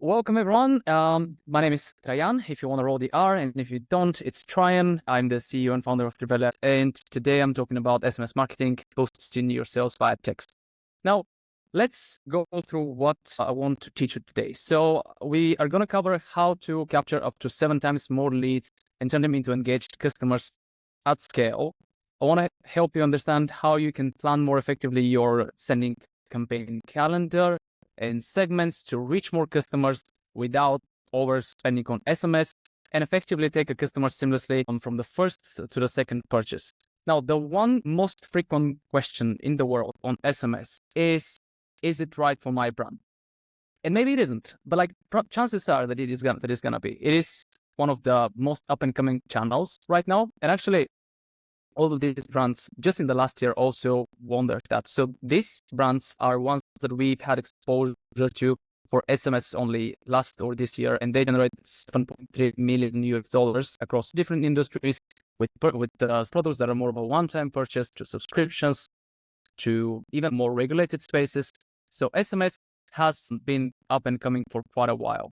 Welcome everyone. My name is Trajan, if you want to roll the R, and if you don't, it's Tryon. I'm the CEO and founder of Klaviyo, and today I'm talking about SMS marketing, boosting your sales via text. Now, let's go through what I want to teach you today. So we are going to cover how to capture up to 7 times more leads and turn them into engaged customers at scale. I want to help you understand how you can plan more effectively your sending campaign calendar and segments to reach more customers without overspending on SMS and effectively take a customer seamlessly from the first to the second purchase. Now, the one most frequent question in the world on SMS is it right for my brand? And maybe it isn't, but like chances are that it is gonna be. It is one of the most up and coming channels right now. And actually, all of these brands just in the last year also wondered that. So these brands are ones that we've had exposure to for SMS only last or this year, and they generate $7.3 million US across different industries with products that are more of a one-time purchase to subscriptions to even more regulated spaces. So SMS has been up and coming for quite a while.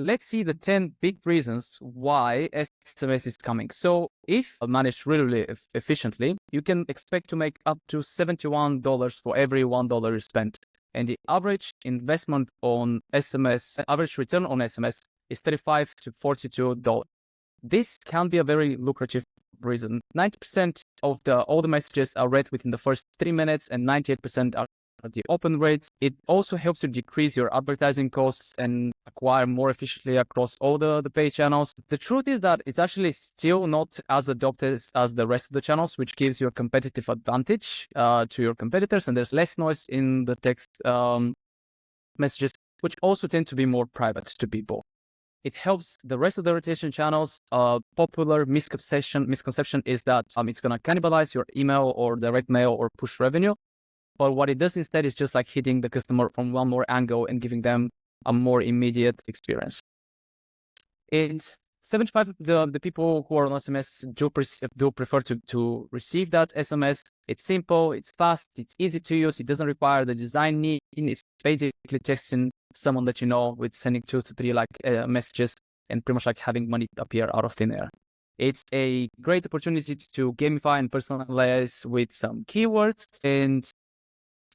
Let's see the 10 big reasons why SMS is coming. So if managed really efficiently, you can expect to make up to $71 for every $1 you spend. And the average investment on SMS, average return on SMS is $35 to $42. This can be a very lucrative reason. 90% of all the messages are read within the first 3 minutes and 98% are the open rates. It also helps you decrease your advertising costs and acquire more efficiently across all the paid channels. The truth is that it's actually still not as adopted as the rest of the channels, which gives you a competitive advantage to your competitors. And there's less noise in the text messages, which also tend to be more private to people. It helps the rest of the rotation channels. Popular misconception is that it's going to cannibalize your email or direct mail or push revenue. But what it does instead is just like hitting the customer from one more angle and giving them a more immediate experience. 75% of the people who are on SMS do prefer to receive that SMS. It's simple, it's fast, it's easy to use. It doesn't require the design need. It's basically texting someone that you know with sending 2 to 3 messages and pretty much like having money appear out of thin air. It's a great opportunity to gamify and personalize with some keywords, and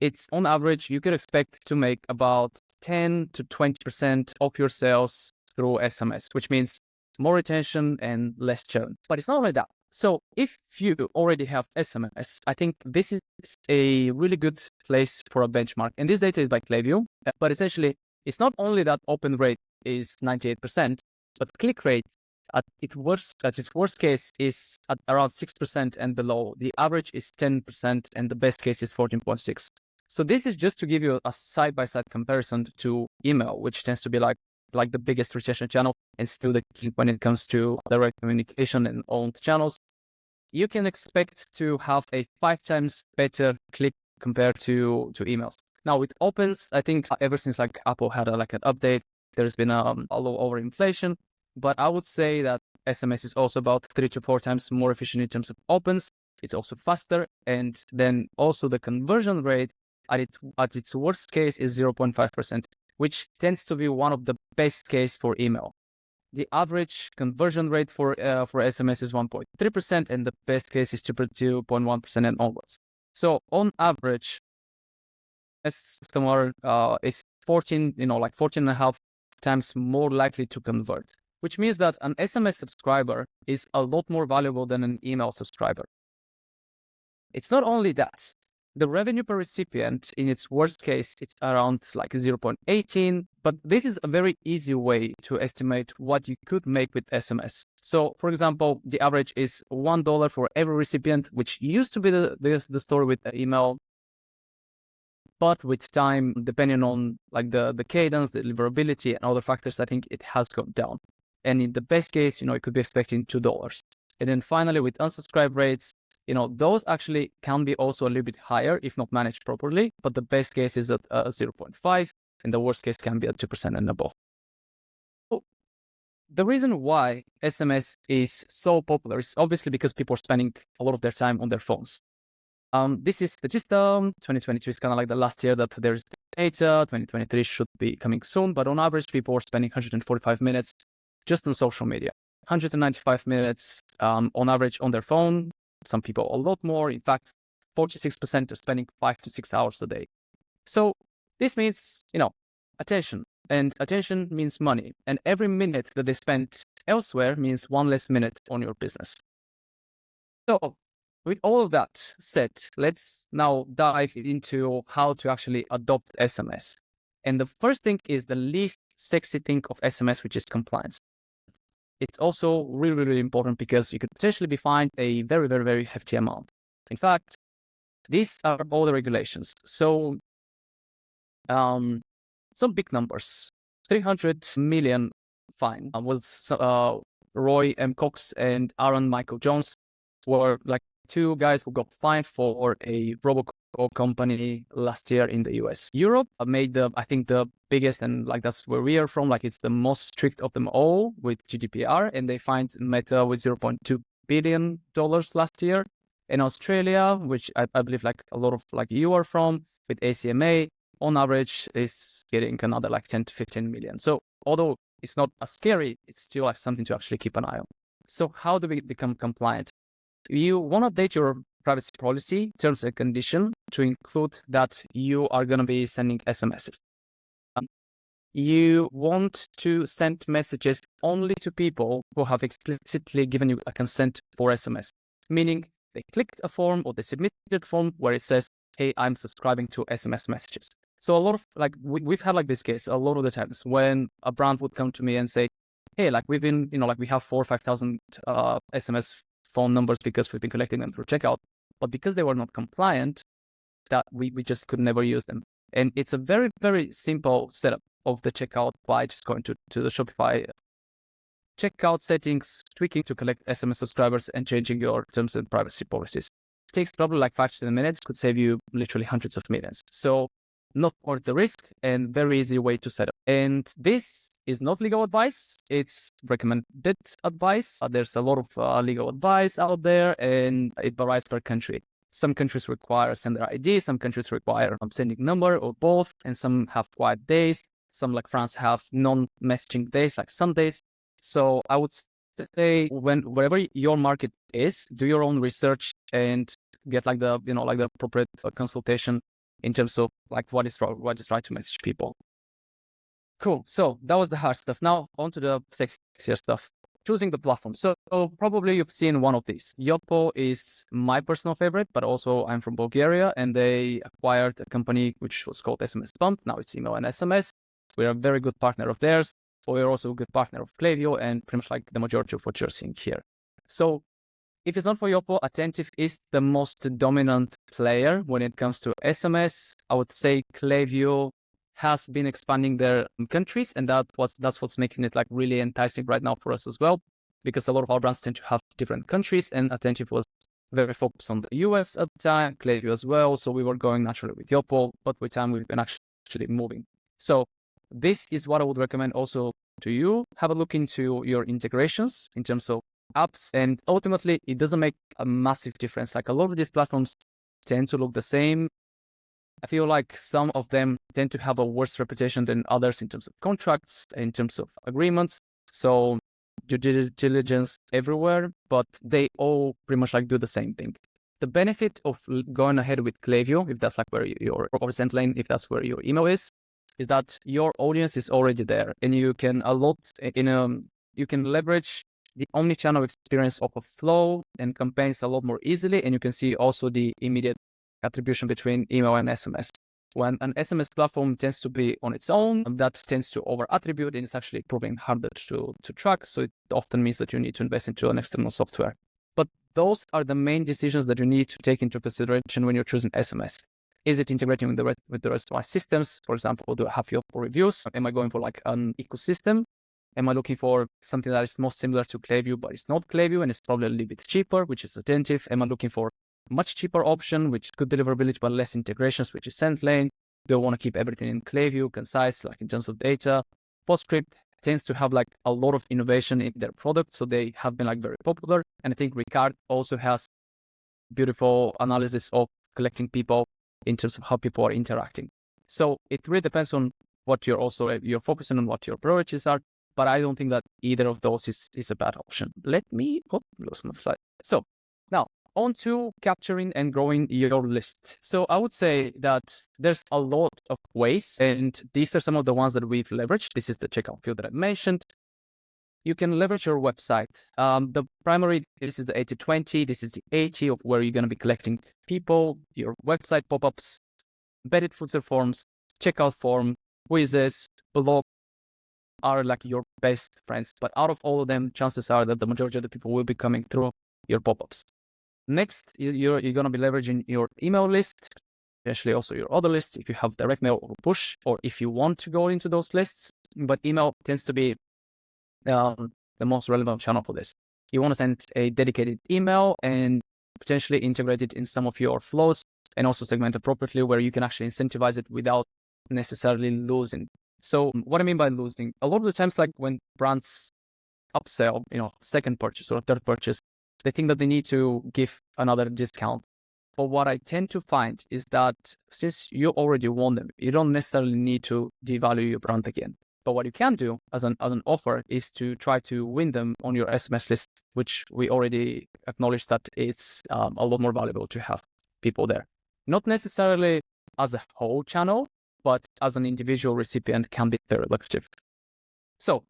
it's on average, you could expect to make about 10 to 20% of your sales through SMS, which means more retention and less churn. But it's not only that. So if you already have SMS, I think this is a really good place for a benchmark. And this data is by Klaviyo, but essentially it's not only that open rate is 98%, but click rate at its worst case is at around 6% and below. The average is 10% and the best case is 14.6%. So this is just to give you a side-by-side comparison to email, which tends to be like the biggest retention channel and still the king when it comes to direct communication and owned channels. You can expect to have a 5 times better click compared to emails. Now with opens, I think ever since like Apple had an update, there's been a low over inflation, but I would say that SMS is also about 3 to 4 times more efficient in terms of opens. It's also faster, and then also the conversion rate at its worst case is 0.5%, which tends to be one of the best case for email. The average conversion rate for SMS is 1.3%, and the best case is 2.1% and onwards. So on average, a customer is 14 and a half times more likely to convert, which means that an SMS subscriber is a lot more valuable than an email subscriber. It's not only that. The revenue per recipient, in its worst case, it's around 0.18, but this is a very easy way to estimate what you could make with SMS. So, for example, the average is $1 for every recipient, which used to be the story with email. But with time, depending on the cadence, the deliverability, and other factors, I think it has gone down. And in the best case, it could be expecting $2. And then finally, with unsubscribe rates, those actually can be also a little bit higher if not managed properly, but the best case is at 0.5, and the worst case can be at 2% and above. So the reason why SMS is so popular is obviously because people are spending a lot of their time on their phones. This is the system. 2022 is kind of like the last year that there's data. 2023 should be coming soon, but on average, people are spending 145 minutes just on social media. 195 minutes on average on their phone. Some people a lot more. In fact, 46% are spending 5 to 6 hours a day. So this means, attention. And attention means money. And every minute that they spend elsewhere means one less minute on your business. So with all of that said, let's now dive into how to actually adopt SMS. And the first thing is the least sexy thing of SMS, which is compliance. It's also really, really important because you could potentially be fined a very, very, very hefty amount. In fact, these are all the regulations. So some big numbers. 300 million fine was Roy M. Cox and Aaron Michael Jones were like two guys who got fined for a robocall company last year in the US. Europe made I think the biggest, and like that's where we are from, like it's the most strict of them all with GDPR, and they fined Meta with $0.2 billion last year. In Australia, which I believe like a lot of like you are from, with ACMA, on average is getting another like 10 to 15 million. So although it's not as scary, it's still like something to actually keep an eye on. So how do we become compliant? You want to update your privacy policy, terms and condition, to include that you are going to be sending SMSs. You want to send messages only to people who have explicitly given you a consent for SMS, meaning they clicked a form or they submitted a form where it says, hey, I'm subscribing to SMS messages. So a lot of like, we've had like this case a lot of the times when a brand would come to me and say, hey, like we've been, like we have 4,000 or 5,000 SMS phone numbers because we've been collecting them through checkout, but because they were not compliant, that we just could never use them. And it's a very, very simple setup of the checkout by just going to the Shopify checkout settings, tweaking to collect SMS subscribers and changing your terms and privacy policies. It takes probably like 5 to 10 minutes, could save you literally hundreds of millions. So not worth the risk and very easy way to set up. And this is not legal advice. It's recommended advice. There's a lot of legal advice out there and it varies per country. Some countries require sender ID, some countries require sending number or both, and some have quiet days. Some like France have non-messaging days like Sundays. So I would say wherever your market is, do your own research and get like the, like the appropriate consultation in terms of like what is right to message people. Cool. So that was the hard stuff. Now on to the sexier stuff. Choosing the platform. So probably you've seen one of these. Yoppo is my personal favorite, but also I'm from Bulgaria and they acquired a company which was called SMS Bump. Now it's email and SMS. We're a very good partner of theirs. We're also a good partner of Klaviyo and pretty much like the majority of what you're seeing here. So if it's not for Yoppo, Attentive is the most dominant player when it comes to SMS. I would say Klaviyo has been expanding their countries, and that's what's making it like really enticing right now for us as well, because a lot of our brands tend to have different countries, and Attentive was very focused on the US at the time, Klaviyo as well. So we were going naturally with Yoppo, but with time we've been actually moving. So this is what I would recommend also to you. Have a look into your integrations in terms of apps, and ultimately it doesn't make a massive difference. Like a lot of these platforms tend to look the same. I feel like some of them tend to have a worse reputation than others in terms of contracts, in terms of agreements. So due diligence everywhere, but they all pretty much like do the same thing. The benefit of going ahead with Klaviyo, if that's like where your or Sendlane, if that's where your email is that your audience is already there, and you can you can leverage the omni-channel experience of a flow and campaigns a lot more easily, and you can see also the immediate attribution between email and SMS. When an SMS platform tends to be on its own, that tends to over-attribute, and it's actually proving harder to track. So it often means that you need to invest into an external software. But those are the main decisions that you need to take into consideration when you're choosing SMS. Is it integrating with the rest of my systems? For example, do I have Yoppo reviews? Am I going for like an ecosystem? Am I looking for something that is most similar to Klaviyo, but it's not Klaviyo and it's probably a little bit cheaper, which is Attentive? Am I looking for a much cheaper option, which good deliverability but less integrations, which is Sendlane? Do I want to keep everything in Klaviyo, concise, like in terms of data? Postscript tends to have like a lot of innovation in their product, so they have been like very popular. And I think Ricard also has beautiful analysis of collecting people in terms of how people are interacting. So it really depends on what you're focusing on, what your priorities are. But I don't think that either of those is a bad option. Let me lose my slide. So now on to capturing and growing your list. So I would say that there's a lot of ways, and these are some of the ones that we've leveraged. This is the checkout field that I mentioned. You can leverage your website. The primary, this is the 80-20. This is the 80 of where you're going to be collecting people, your website pop-ups, embedded footer forms, checkout form, quizzes, blog are like your best friends. But out of all of them, chances are that the majority of the people will be coming through your pop-ups. Next, you're going to be leveraging your email list, especially also your other lists, if you have direct mail or push, or if you want to go into those lists. But email tends to be the most relevant channel for this. You want to send a dedicated email and potentially integrate it in some of your flows, and also segment appropriately where you can actually incentivize it without necessarily losing. So what I mean by losing, a lot of the times, like when brands upsell, second purchase or third purchase, they think that they need to give another discount. But what I tend to find is that since you already won them, you don't necessarily need to devalue your brand again. But what you can do as an offer is to try to win them on your SMS list, which we already acknowledged that it's a lot more valuable to have people there. Not necessarily as a whole channel, but as an individual recipient can be very lucrative. So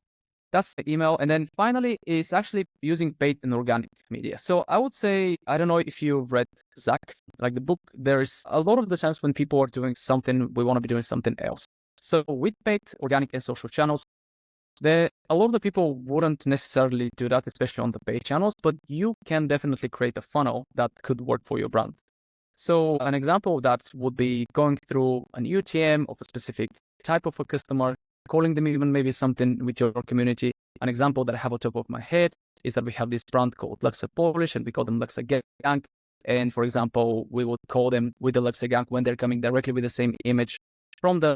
that's the email. And then finally is actually using paid and organic media. So I would say, I don't know if you've read Zach, like the book, there's a lot of the times when people are doing something, we want to be doing something else. So with paid, organic, and social channels, a lot of the people wouldn't necessarily do that, especially on the paid channels, but you can definitely create a funnel that could work for your brand. So an example of that would be going through an UTM of a specific type of a customer, calling them even maybe something with your community. An example that I have on top of my head is that we have this brand called Luxa Polish, and we call them Luxa Gang. And for example, we would call them with the Luxa Gang when they're coming directly with the same image from the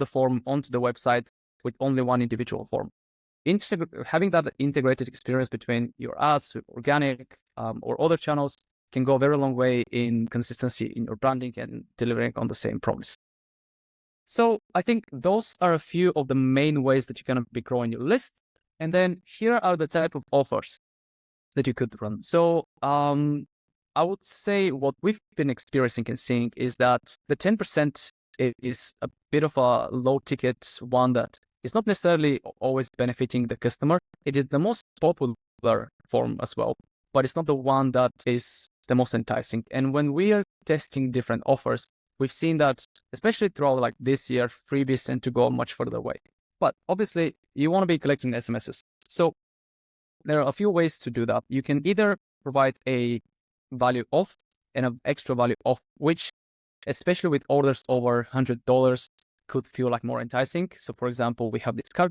form onto the website with only one individual form. Having that integrated experience between your ads, organic, or other channels can go a very long way in consistency in your branding and delivering on the same promise. So I think those are a few of the main ways that you're going to be growing your list. And then here are the type of offers that you could run. So I would say what we've been experiencing and seeing is that the 10% is a bit of a low ticket one that is not necessarily always benefiting the customer. It is the most popular form as well, but it's not the one that is the most enticing. And when we are testing different offers, we've seen that, especially throughout like this year, freebies tend to go much further away. But obviously, you want to be collecting SMSs. So there are a few ways to do that. You can either provide a value off and an extra value off, which, especially with orders over $100, could feel like more enticing. So for example, we have this car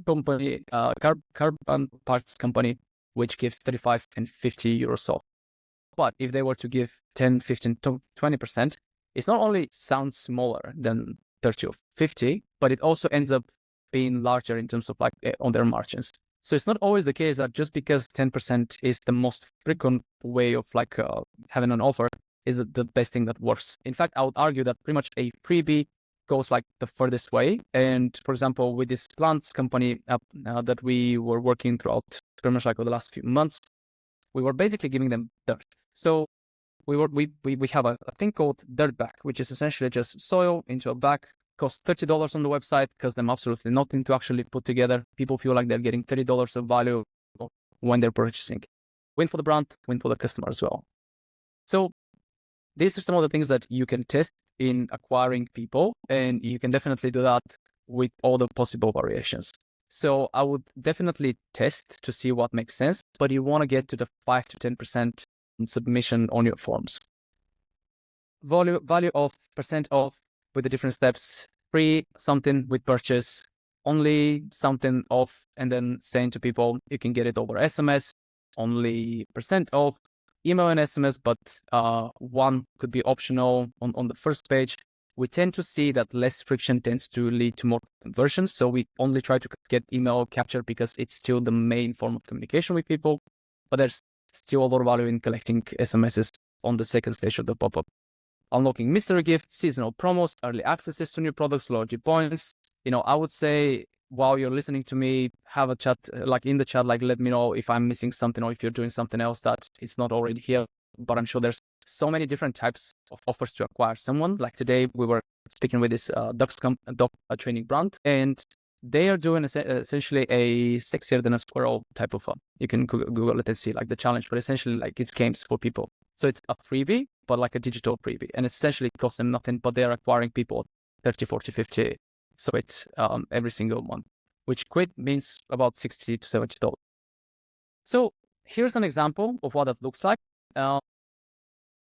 parts company, which gives 35 and 50 euros off. But if they were to give 10, 15, 20%, it's not only sounds smaller than 30 or 50, but it also ends up being larger in terms of like on their margins. So it's not always the case that just because 10% is the most frequent way of like having an offer is the best thing that works. In fact, I would argue that pretty much a freebie goes like the furthest way. And for example, with this plants company that we were working throughout pretty much like over the last few months, we were basically giving them dirt. So we have a thing called dirt bag, which is essentially just soil into a bag. Costs $30 on the website, costs them absolutely nothing to actually put together. People feel like they're getting $30 of value when they're purchasing. Win for the brand, win for the customer as well. So these are some of the things that you can test in acquiring people, and you can definitely do that with all the possible variations. So I would definitely test to see what makes sense, but you want to get to the 5 to 10% submission on your forms. Value of percent off with the different steps, free something with purchase, only something off, and then saying to people, you can get it over SMS, only percent off, email and SMS, but one could be optional on the first page. We tend to see that less friction tends to lead to more conversions. So we only try to get email capture because it's still the main form of communication with people, but there's still a lot of value in collecting SMSs on the second stage of the pop-up. unlocking mystery gifts, seasonal promos, early accesses to new products, loyalty points. I would say while you're listening to me, have a chat, like in the chat, like let me know if I'm missing something or if you're doing something else that is not already here. But I'm sure there's so many different types of offers to acquire someone. Like today, we were speaking with this dog training brand, and they are doing essentially a sexier than a squirrel type of fun. You can Google it and see like the challenge, but essentially like it's games for people. So it's a freebie, but like a digital freebie. And essentially it costs them nothing, but they're acquiring people 30, 40, 50. So it's every single month, which means about $60 to $70. So here's an example of what that looks like.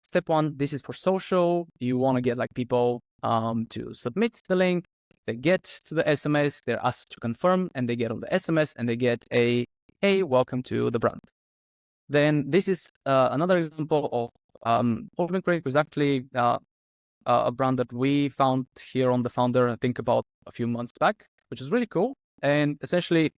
Step one, this is for social. You want to get like people to submit the link. They get to the SMS, they're asked to confirm, and they get on the SMS and they get a, hey, welcome to the brand. Then this is another example of Open Create was actually a brand that we found here on the Founder, I think about a few months back, which is really cool. And essentially,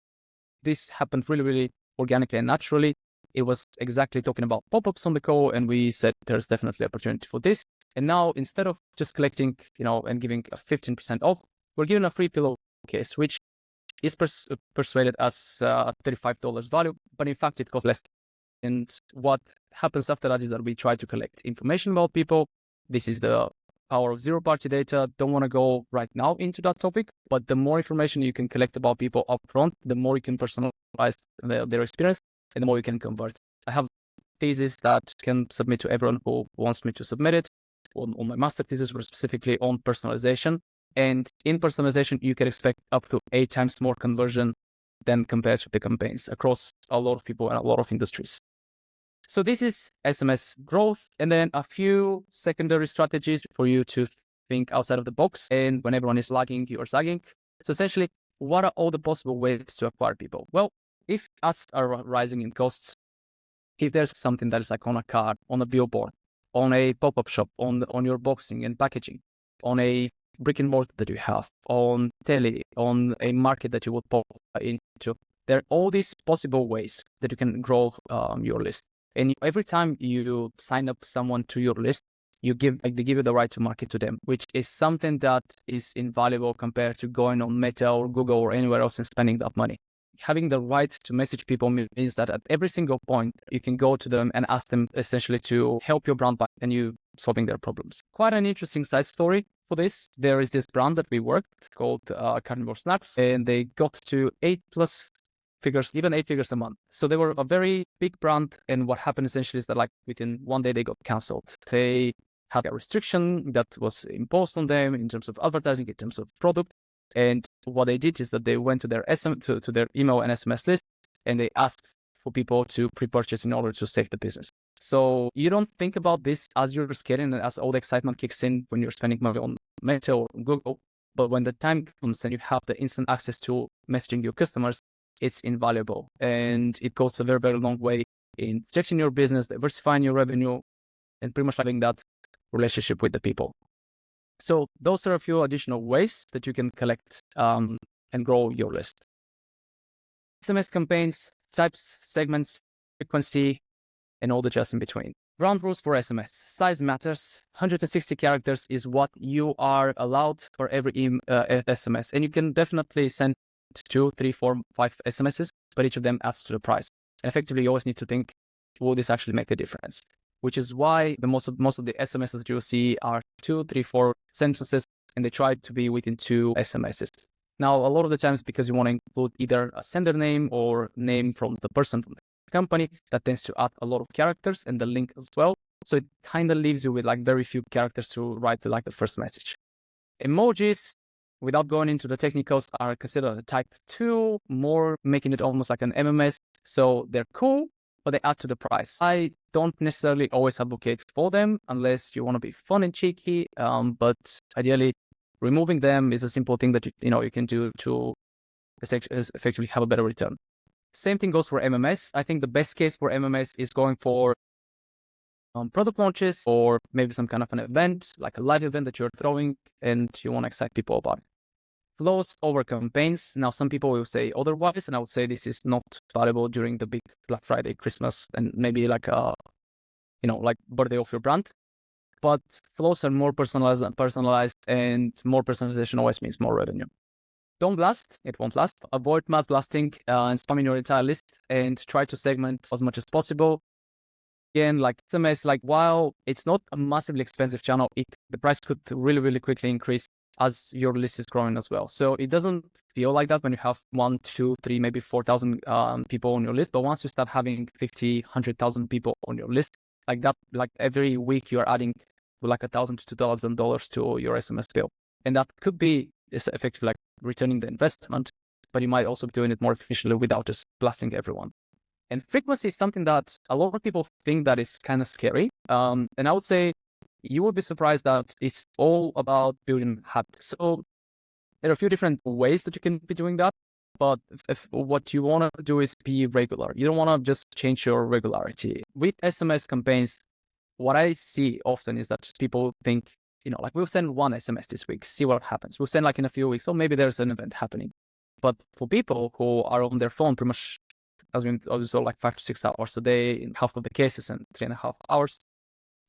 this happened really, really organically and naturally. It was exactly talking about pop-ups on the call, and we said there's definitely opportunity for this. And now, instead of just collecting, and giving a 15% off, we're giving a free pillowcase, which is persuaded as $35 value, but in fact, it costs less. And what happens after that is that we try to collect information about people. This is the power of zero-party data. Don't want to go right now into that topic, but the more information you can collect about people upfront, the more you can personalize their experience, and the more you can convert. I have thesis that can submit to everyone who wants me to submit it. On my master thesis, we're specifically on personalization. And in personalization, you can expect up to 8 times more conversion than compared to the campaigns across a lot of people and a lot of industries. So this is SMS growth, and then a few secondary strategies for you to think outside of the box. And when everyone is lagging, you are zagging. So essentially, what are all the possible ways to acquire people? Well, if ads are rising in costs, if there's something that is like on a card, on a billboard, on a pop-up shop, on your boxing and packaging, on a brick and mortar that you have, on tele, on a market that you would pop into, there are all these possible ways that you can grow your list. And every time you sign up someone to your list, they give you the right to market to them, which is something that is invaluable compared to going on Meta or Google or anywhere else and spending that money. Having the right to message people means that at every single point, you can go to them and ask them essentially to help your brand by and you solving their problems. Quite an interesting side story for this. There is this brand that we worked called Carnivore Snacks, and they got to 8+ figures, even 8 figures a month. So they were a very big brand. And what happened essentially is that like within one day, they got canceled. They had a restriction that was imposed on them in terms of advertising, in terms of product. And what they did is that they went to their to their email and SMS list, and they asked for people to pre-purchase in order to save the business. So you don't think about this as you're scaling and as all the excitement kicks in when you're spending money on Meta or Google. But when the time comes and you have the instant access to messaging your customers, it's invaluable. And it goes a very, very long way in protecting your business, diversifying your revenue, and pretty much having that relationship with the people. So those are a few additional ways that you can collect and grow your list. SMS campaigns, types, segments, frequency, and all the jazz in between. Ground rules for SMS. Size matters. 160 characters is what you are allowed for every SMS. And you can definitely send 2, 3, 4, 5 SMSs, but each of them adds to the price. And effectively, you always need to think, will this actually make a difference? Which is why most of the SMSs that you'll see are 2, 3, 4 sentences, and they try to be within 2 SMSs. Now, a lot of the times, because you want to include either a sender name or name from the person from the company, that tends to add a lot of characters and the link as well. So it kind of leaves you with like very few characters to write like the first message. Emojis, without going into the technicals, are considered a type 2, more making it almost like an MMS. So they're cool, but they add to the price. I don't necessarily always advocate for them unless you want to be fun and cheeky. But ideally, removing them is a simple thing that you can do to effectively have a better return. Same thing goes for MMS. I think the best case for MMS is going for product launches or maybe some kind of an event, like a live event that you're throwing and you want to excite people about it. Flows over campaigns. Now, some people will say otherwise, and I would say this is not valuable during the big Black Friday, Christmas, and maybe like birthday of your brand. but flows are more personalized, and more personalization always means more revenue. Don't blast, it won't last. Avoid mass blasting and spamming your entire list, and try to segment as much as possible. Again, like SMS, like while it's not a massively expensive channel, the price could really, really quickly increase as your list is growing as well. So it doesn't feel like that when you have 1, 2, 3, maybe 4,000 people on your list. But once you start having 50, 100,000 people on your list, like that, like every week you're adding like $1,000 to $2,000 to your SMS bill. And that could be effectively like returning the investment, but you might also be doing it more efficiently without just blasting everyone. And frequency is something that a lot of people think that is kind of scary. And I would say you will be surprised that it's all about building habits. So there are a few different ways that you can be doing that. But if what you want to do is be regular, you don't want to just change your regularity. With SMS campaigns, what I see often is that people think, like we'll send one SMS this week, see what happens. We'll send like in a few weeks, or maybe there's an event happening. But for people who are on their phone pretty much, as we saw, like 5 to 6 hours a day in half of the cases and 3.5 hours,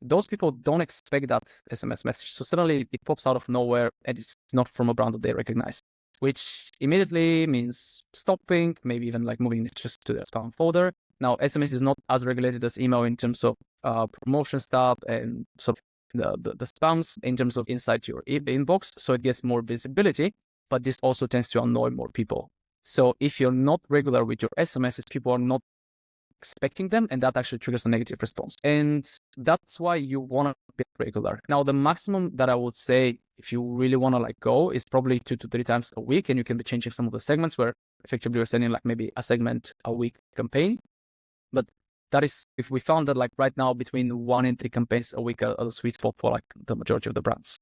those people don't expect that SMS message. So suddenly it pops out of nowhere and it's not from a brand that they recognize, which immediately means stopping, maybe even like moving it just to their spam folder. Now, SMS is not as regulated as email in terms of promotion stuff and sort of the spams in terms of inside your inbox. So it gets more visibility, but this also tends to annoy more people. So if you're not regular with your SMSs, people are not expecting them, and that actually triggers a negative response. And that's why you want to be regular. Now, the maximum that I would say, if you really want to like go, is probably 2 to 3 times a week, and you can be changing some of the segments where effectively you're sending like maybe a segment a week campaign. But that is, if we found that like right now between 1 and 3 campaigns a week are the sweet spot for like the majority of the brands.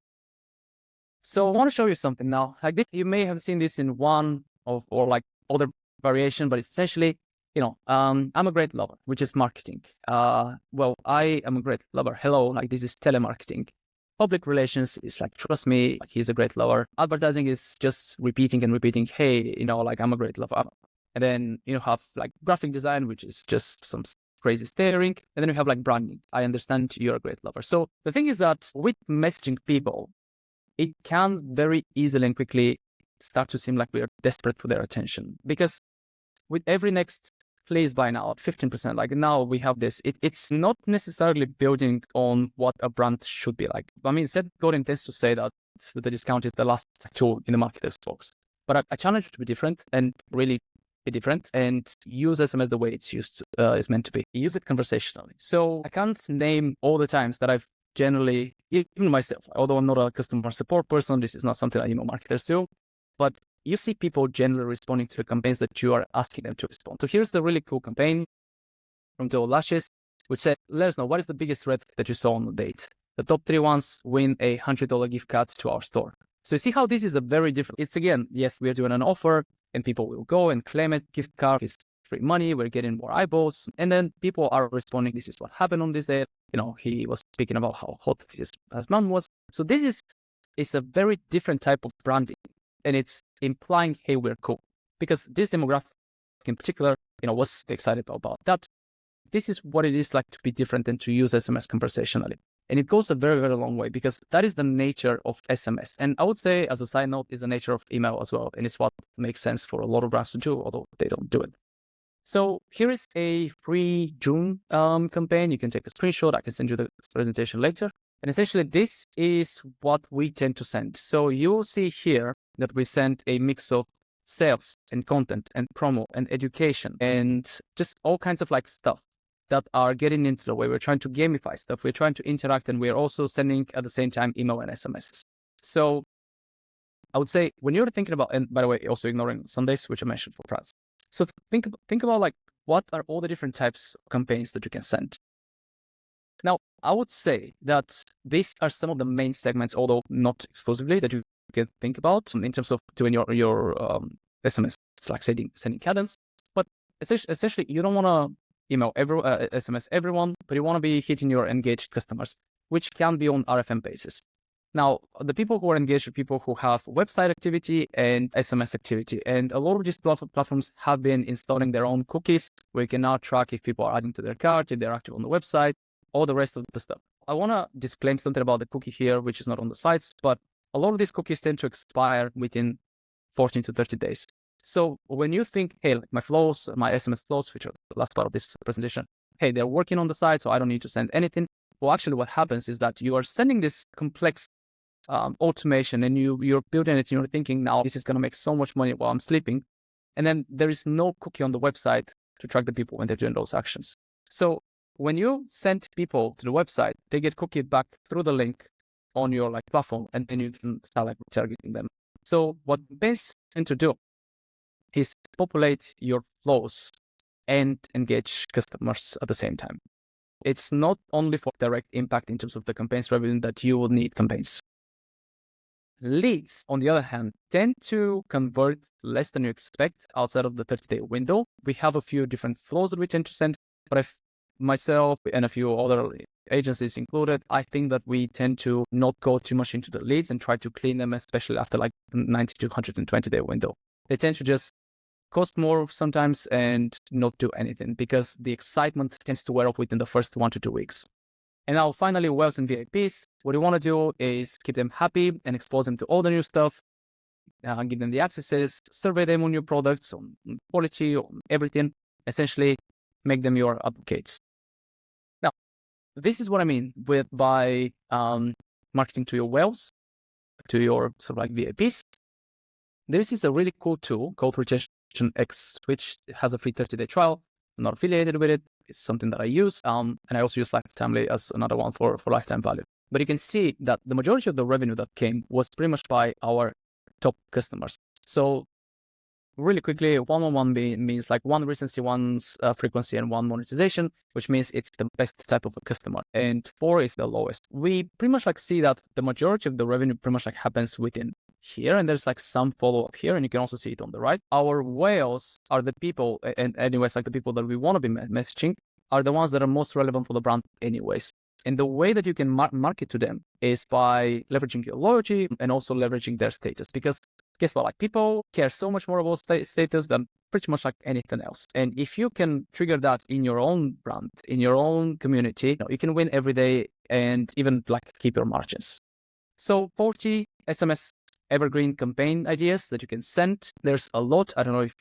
So I want to show you something now. Like this, you may have seen this in one or like other variation, but it's essentially, I'm a great lover, which is marketing. Well, I am a great lover. Hello, like this is telemarketing. Public relations is like, trust me, like, he's a great lover. Advertising is just repeating and repeating, hey, like I'm a great lover. And then you have like graphic design, which is just some crazy staring. And then you have like branding. I understand you're a great lover. So the thing is that with messaging people, it can very easily and quickly start to seem like we are desperate for their attention, because with every next please buy now 15%, like now we have this, it's not necessarily building on what a brand should be like. I mean, Seth Godin tends to say that the discount is the last tool in the marketer's box, but I challenge you to be different and really be different and use SMS the way it's used is meant to be. Use it conversationally. So I can't name all the times that I've generally, even myself, although I'm not a customer support person, this is not something that email marketers do, but you see people generally responding to the campaigns that you are asking them to respond. So here's the really cool campaign from Joe Lashes, which said, let us know what is the biggest red that you saw on the date. The top 3 ones win a $100 gift card to our store. So you see how this is a very different, it's again, yes, we're doing an offer and people will go and claim it. Gift card is free money. We're getting more eyeballs. And then people are responding, this is what happened on this day. He was speaking about how hot his mom was. So this is a very different type of branding. And it's implying, hey, we're cool. Because this demographic in particular, was excited about that. This is what it is like to be different and to use SMS conversationally. And it goes a very, very long way, because that is the nature of SMS. And I would say, as a side note, is the nature of email as well. And it's what makes sense for a lot of brands to do, although they don't do it. So here is a free June campaign. You can take a screenshot. I can send you the presentation later. And essentially, this is what we tend to send. So you'll see here that we send a mix of sales and content and promo and education and just all kinds of like stuff that are getting into the way. We're trying to gamify stuff. We're trying to interact, and we're also sending at the same time email and SMSs. So I would say when you're thinking about, and by the way, also ignoring Sundays, which I mentioned for brands. So think about like, what are all the different types of campaigns that you can send? Now, I would say that these are some of the main segments, although not exclusively, that you can think about in terms of doing your SMS, like sending cadence. But essentially, you don't want to email SMS everyone, but you want to be hitting your engaged customers, which can be on RFM basis. Now, the people who are engaged are people who have website activity and SMS activity. And a lot of these platforms have been installing their own cookies, where you can now track if people are adding to their cart, if they're active on the website, all the rest of the stuff. I want to disclaim something about the cookie here, which is not on the slides, but a lot of these cookies tend to expire within 14 to 30 days. So when you think, hey, like my flows, my SMS flows, which are the last part of this presentation, hey, they're working on the site, so I don't need to send anything. Well, actually what happens is that you are sending this complex automation and you're building it and you're thinking, now this is going to make so much money while I'm sleeping. And then there is no cookie on the website to track the people when they're doing those actions. So when you send people to the website, they get cookied back through the link on your like platform, and then you can start like targeting them. So what campaigns tend to do is populate your flows and engage customers at the same time. It's not only for direct impact in terms of the campaigns revenue that you will need campaigns. Leads, on the other hand, tend to convert less than you expect outside of the 30-day window. We have a few different flows that we tend to send, but myself and a few other agencies included, I think that we tend to not go too much into the leads and try to clean them, especially after like 90 to 120-day window. They tend to just cost more sometimes and not do anything because the excitement tends to wear off within the first 1 to 2 weeks. And now finally, whales and VIPs, what you want to do is keep them happy and expose them to all the new stuff, give them the accesses, survey them on your products, on quality, on everything, essentially make them your advocates. Now, this is what I mean by marketing to your whales, to your sort of like VIPs. This is a really cool tool called Retention X, which has a free 30-day trial. I'm not affiliated with it. It's something that I use. And I also use Lifetimely as another one for lifetime value. But you can see that the majority of the revenue that came was pretty much by our top customers. So really quickly, 111 means like 1 recency, 1 frequency, and 1 monetization, which means it's the best type of a customer. And 4 is the lowest. We pretty much like see that the majority of the revenue pretty much like happens within here, and there's like some follow-up here, and you can also see it on the right. Our whales are the people, and anyways, like the people that we want to be messaging are the ones that are most relevant for the brand anyways. And the way that you can market to them is by leveraging your loyalty and also leveraging their status, because guess what, like people care so much more about status than pretty much like anything else. And if you can trigger that in your own brand, in your own community, you can win every day and even like keep your margins. So 40 SMS evergreen campaign ideas that you can send. There's a lot. I don't know if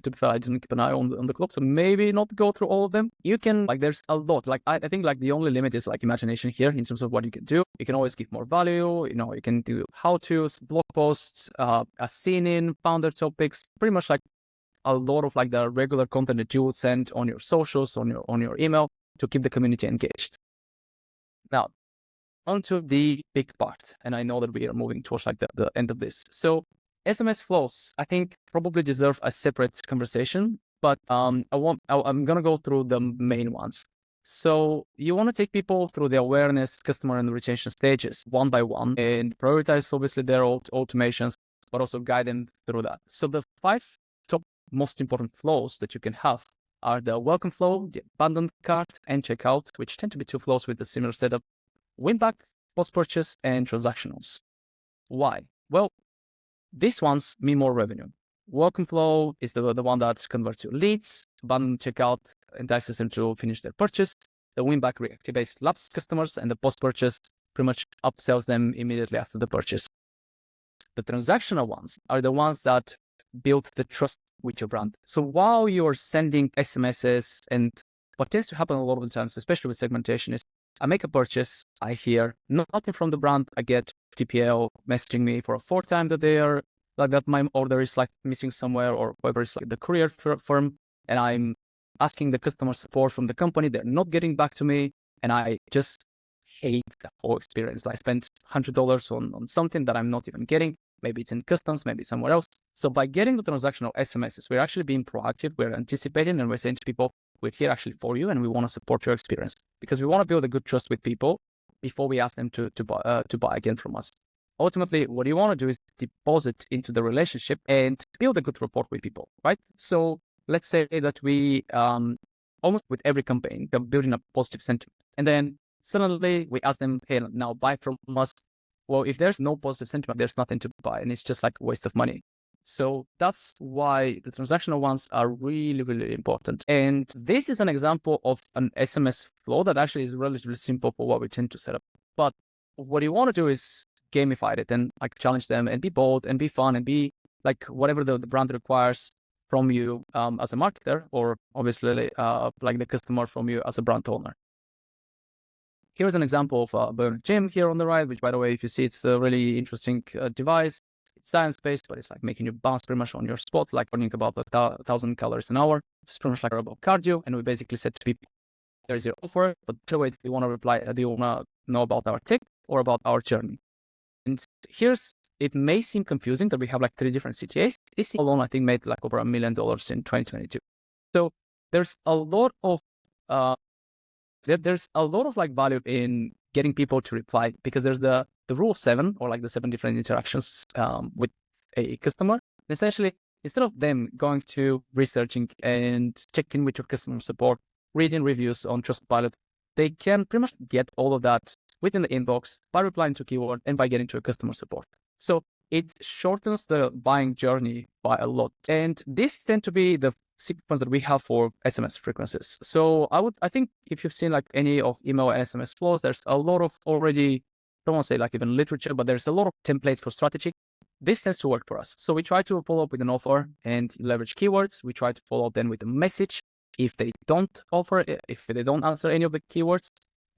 to be fair, I didn't keep an eye on the clock, so maybe not go through all of them. You can, like, there's a lot. Like, I think like the only limit is like imagination here in terms of what you can do. You can always give more value. You can do how-tos, blog posts, a scene-in, founder topics, pretty much like a lot of like the regular content that you would send on your socials, on your email to keep the community engaged. Now, onto the big part, and I know that we are moving towards like the end of this. So SMS flows, I think, probably deserve a separate conversation, but I'm gonna go through the main ones. So you want to take people through the awareness, customer, and retention stages one by one, and prioritize obviously their automations, but also guide them through that. So the 5 top most important flows that you can have are the welcome flow, the abandoned cart, and checkout, which tend to be 2 flows with a similar setup. Win back, post-purchase, and transactionals. Why? Well, these ones mean more revenue. Welcome flow is the one that converts your leads. Abandoned checkout entices them to finish their purchase. The win back reactivates lapsed customers, and the post-purchase pretty much upsells them immediately after the purchase. The transactional ones are the ones that build the trust with your brand. So while you're sending SMSs, and what tends to happen a lot of the times, especially with segmentation, is I make a purchase, I hear nothing from the brand, I get TPL messaging me for a 4th time that they are like that my order is like missing somewhere, or whoever is like the courier firm, and I'm asking the customer support from the company, they're not getting back to me, and I just hate the whole experience. I spent $100 on something that I'm not even getting. Maybe it's in customs, maybe somewhere else. So by getting the transactional SMSs, we're actually being proactive, we're anticipating, and we're saying to people, we're here actually for you, and we want to support your experience, because we want to build a good trust with people before we ask them to buy again from us. Ultimately, what you want to do is deposit into the relationship and build a good rapport with people, right? So let's say that we almost with every campaign, they're building a positive sentiment, and then suddenly we ask them, hey, now buy from us. Well, if there's no positive sentiment, there's nothing to buy, and it's just like a waste of money. So that's why the transactional ones are really, really important. And this is an example of an SMS flow that actually is relatively simple for what we tend to set up. But what you want to do is gamify it and like challenge them and be bold and be fun and be like whatever the brand requires from you as a marketer, or obviously like the customer from you as a brand owner. Here's an example of a Burn Gym here on the right, which, by the way, if you see, it's a really interesting device. It's science-based, but it's like making you bounce pretty much on your spot, like running about 1,000 calories an hour. It's pretty much like about cardio. And we basically said to people, there's your offer, but by the way, do you want to reply? Do you want to know about our tech or about our journey? And it may seem confusing that we have like 3 different CTAs. This alone, I think, made like over $1 million in 2022. So there's a lot of there's a lot of like value in getting people to reply, because there's the rule of 7, or like the 7 different interactions with a customer. And essentially, instead of them going to researching and checking with your customer support, reading reviews on Trustpilot, they can pretty much get all of that within the inbox by replying to keyword and by getting to a customer support. So it shortens the buying journey by a lot. And these tend to be the sequence that we have for SMS frequencies. So I think if you've seen like any of email and SMS flows, there's a lot of already, I don't want to say like even literature, but there's a lot of templates for strategy. This tends to work for us. So we try to follow up with an offer and leverage keywords. We try to follow up then with a message if they don't offer, if they don't answer any of the keywords.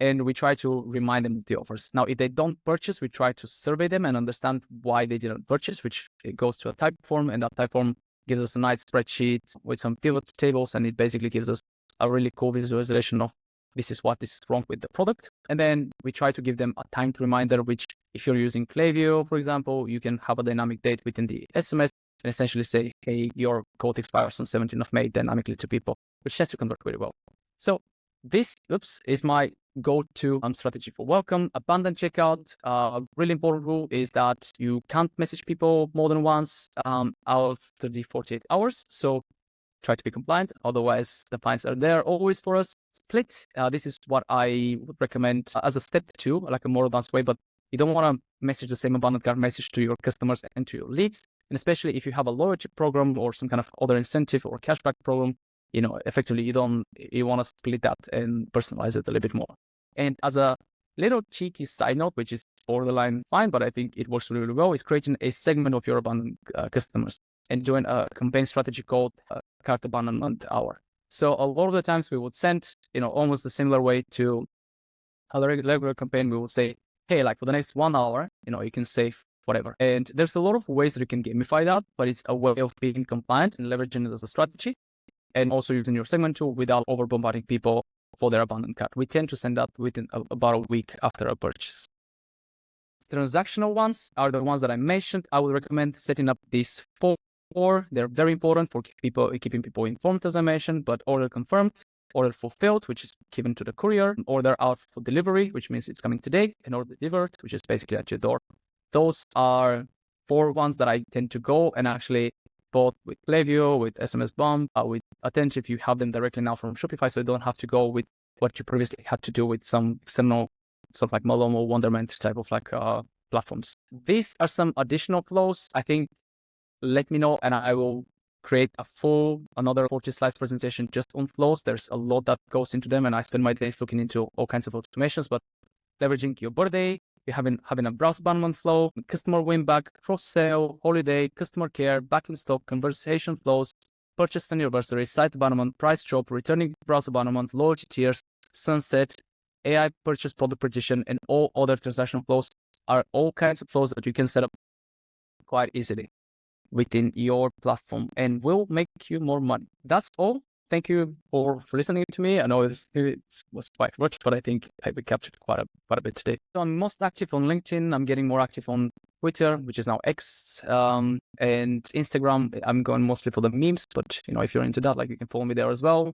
And we try to remind them of the offers. Now, if they don't purchase, we try to survey them and understand why they didn't purchase, which it goes to a type form, and that type form gives us a nice spreadsheet with some pivot tables, and it basically gives us a really cool visualization of this is wrong with the product. And then we try to give them a timed reminder, which if you're using Klaviyo, for example, you can have a dynamic date within the SMS and essentially say, hey, your code expires on 17th of May dynamically to people, which tends to convert really well. So this is my go-to strategy for welcome. Abandoned checkout. Really important rule is that you can't message people more than once after the 48 hours. So try to be compliant. Otherwise, the fines are there always for us. Split. This is what I would recommend as a step 2, like a more advanced way, but you don't want to message the same abandoned cart message to your customers and to your leads. And especially if you have a loyalty program or some kind of other incentive or cashback program, effectively you want to split that and personalize it a little bit more. And as a little cheeky side note, which is borderline fine, but I think it works really, really well, is creating a segment of your abandoned customers and doing a campaign strategy called Cart Abandonment Hour. So a lot of the times we would send, almost a similar way to a regular campaign. We would say, hey, like for the next 1 hour, you can save whatever. And there's a lot of ways that you can gamify that, but it's a way of being compliant and leveraging it as a strategy, and also using your segment tool without over bombarding people for their abandoned cart. We tend to send that within about a week after a purchase. Transactional ones are the ones that I mentioned. I would recommend setting up these 4. They're very important for keeping people informed, as I mentioned, but order confirmed, order fulfilled, which is given to the courier, order out for delivery, which means it's coming today, and order delivered, which is basically at your door. Those are 4 ones that I tend to go, and actually both with Klaviyo, with SMS Bomb, with Attentive, you have them directly now from Shopify, so you don't have to go with what you previously had to do with some external, sort of like Malomo, Wonderment type of like platforms. These are some additional flows. I think, let me know, and I will create another 40 slides presentation just on flows. There's a lot that goes into them, and I spend my days looking into all kinds of automations, but leveraging your birthday, you're having a browse abandonment flow, customer win back, cross sale, holiday, customer care, back in stock, conversation flows, purchase anniversary, site abandonment, price drop, returning browse abandonment, loyalty tiers, sunset, AI purchase product partition, and all other transactional flows are all kinds of flows that you can set up quite easily within your platform and will make you more money. That's all. Thank you for listening to me. I know it was quite rushed, but I think we captured quite a bit today. So I'm most active on LinkedIn. I'm getting more active on Twitter, which is now X, and Instagram. I'm going mostly for the memes, but if you're into that, like, you can follow me there as well.